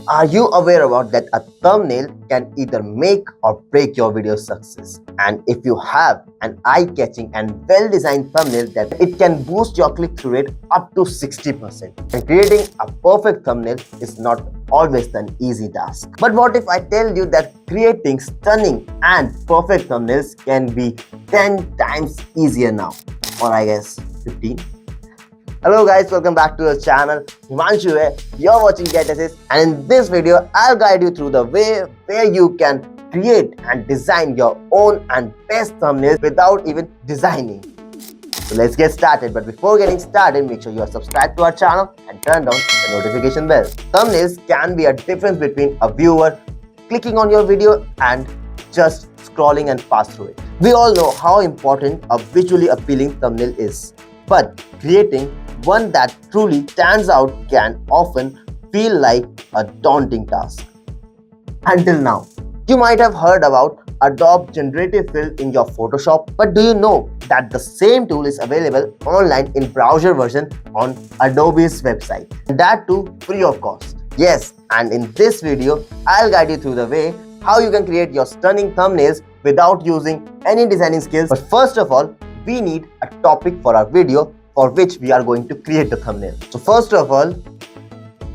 Are you aware about that a thumbnail can either make or break your video's success? And if you have an eye-catching and well-designed thumbnail, that it can boost your click-through rate up to 60%. And creating a perfect thumbnail is not always an easy task. But what if I tell you that creating stunning and perfect thumbnails can be 10 times easier now? Or I guess 15. Hello guys, welcome back to the channel. Himanshu here. You're watching Get Assist, and in this video I'll guide you through the way where you can create and design your own and best thumbnails without even designing. So let's get started. But before getting started, make sure you are subscribed to our channel and turn on the notification bell. Thumbnails can be a difference between a viewer clicking on your video and just scrolling and pass through it. We all know how important a visually appealing thumbnail is, but creating one that truly stands out can often feel like a daunting task. Until now, you might have heard about ADOBE generative fill in your Photoshop, but do you know that the same tool is available online in browser version on Adobe's website, and that too free of cost? Yes, and in this video, I'll guide you through the way how you can create your stunning thumbnails without using any designing skills. But first of all, we need a topic for our video for which we are going to create the thumbnail. So first of all,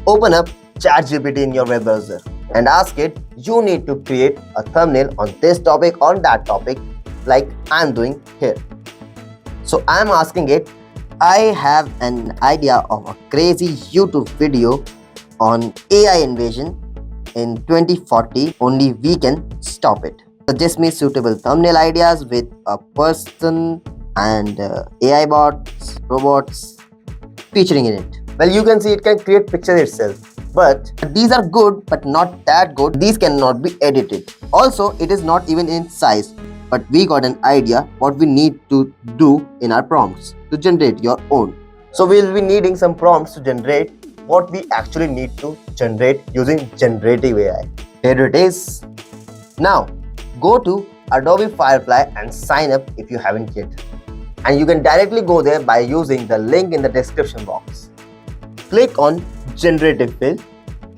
open up ChatGPT in your web browser and ask it, you need to create a thumbnail on this topic, on that topic, like I'm doing here. So I'm asking it, I have an idea of a crazy YouTube video on AI invasion in 2040, only we can stop it. Suggest me suitable thumbnail ideas with a person and AI bots, robots featuring in it. Well, you can see it can create pictures itself, but these are good but not that good. These cannot be edited. Also, it is not even in size, but we got an idea what we need to do in our prompts to generate your own. So we'll be needing some prompts to generate what we actually need to generate using generative AI. Here it is. Now go to Adobe Firefly and sign up if you haven't yet. And you can directly go there by using the link in the description box. Click on Generative Fill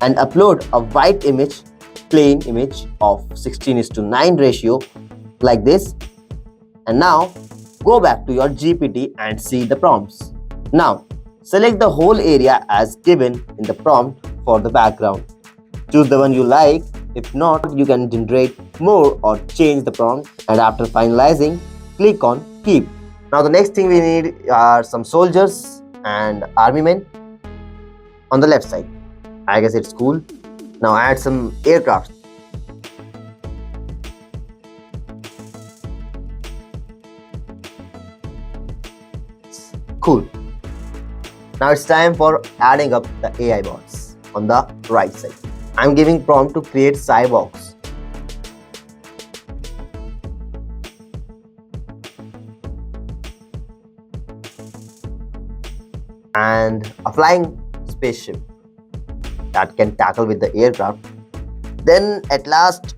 and upload a white image, plain image of 16:9 ratio like this. And now go back to your GPT and see the prompts. Now select the whole area as given in the prompt for the background. Choose the one you like. If not, you can generate more or change the prompt, and after finalizing, click on Keep. Now the next thing we need are some soldiers and army men on the left side. I guess it's cool. Now add some aircraft. Cool. Now it's time for adding up the AI bots on the right side. I'm giving prompt to create cyborgs. And a flying spaceship that can tackle with the aircraft. Then at last,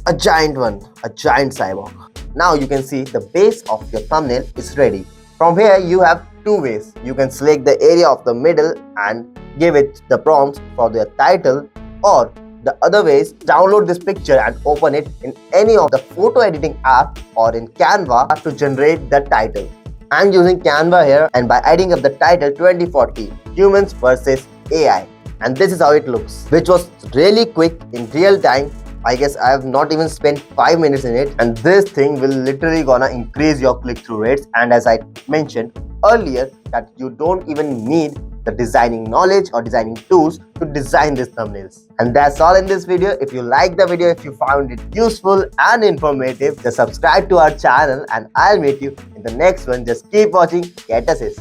a giant one, a giant cyborg. Now you can see the base of your thumbnail is ready. From here you have two ways. You can select the area of the middle and give it the prompts for the title, or the other way is download this picture and open it in any of the photo editing app or in Canva to generate the title. I'm using Canva here, and by adding up the title 2040 Humans versus AI, and this is how it looks, which was really quick in real time. I guess I have not even spent 5 minutes in it, and this thing will literally gonna increase your click-through rates. And as I mentioned earlier, that you don't even need the designing knowledge or designing tools to design these thumbnails. And that's all in this video. If you liked the video, if you found it useful and informative, just subscribe to our channel, and I'll meet you in the next one. Just keep watching Get Assist.